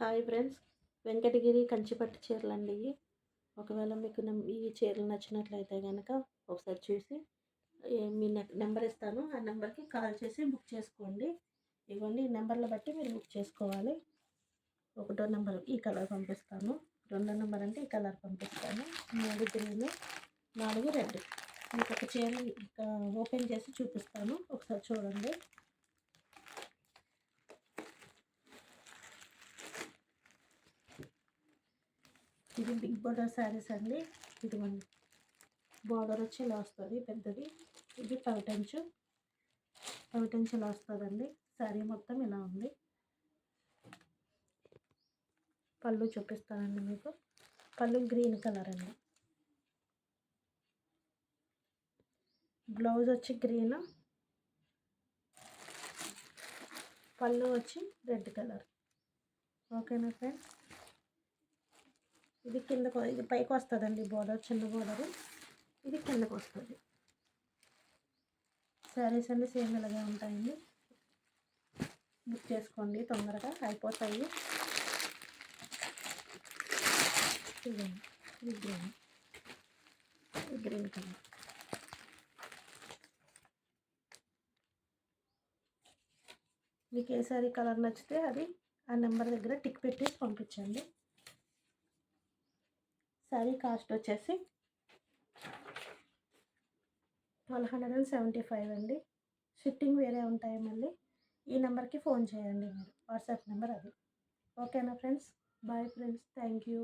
Hi friends, Venkatagiri కంచిపట్టు చీరలండి ఇవి. ఒకవేళ మీకు ఈ చీరలు నచ్చినట్లయితే కనుక ఒకసారి చూసి మీ నెంబర్ ఇస్తాను. ఆ నెంబర్కి కాల్ చేసి బుక్ చేసుకోండి. ఇవ్వండి, ఈ నెంబర్లో బట్టి మీరు బుక్ చేసుకోవాలి. ఒకటో నెంబర్ ఈ కలర్ పంపిస్తాను, రెండో నెంబర్ అంటే ఈ కలర్ పంపిస్తాను, 3 గ్రీన్, 4 రెడ్. మీకు ఒక చీర ఓపెన్ చేసి చూపిస్తాను, ఒకసారి చూడండి. ఇది బిగ్ బోర్డర్ శారీస్ అండి. ఇదిగోండి, బోర్డర్ వచ్చి ఇలా వస్తుంది పెద్దది. ఇది పవిటంచు ఇలా వస్తుందండి. శారీ మొత్తం ఇలా ఉంది. పళ్ళు చూపిస్తానండి మీకు. పళ్ళు గ్రీన్ కలర్ అండి. బ్లౌజ్ వచ్చి గ్రీన్, పళ్ళు వచ్చి రెడ్ కలర్. ఓకేనా ఫ్రెండ్స్? ఇది కిందకు, ఇది పైకి వస్తుందండి బోర్డర్, చిన్న బోర్డరు. ఇది కిందకు వస్తుంది. శారీస్ అన్నీ సేమ్ ఇలాగే ఉంటాయండి. బుక్ చేసుకోండి, తొందరగా అయిపోతాయి. ఇది గ్రీన్ కలర్. మీకు ఏ శారీ కలర్ నచ్చితే అది ఆ నెంబర్ దగ్గర టిక్ పెట్టేసి పంపించండి. శారీ కాస్ట్ వచ్చేసి 1275 అండి. షిప్పింగ్ వేరే ఉంటాయి. మళ్ళీ ఈ నెంబర్కి ఫోన్ చేయండి మీరు, వాట్సాప్ నెంబర్ అది. ఓకేనా friends? Bye friends, thank you.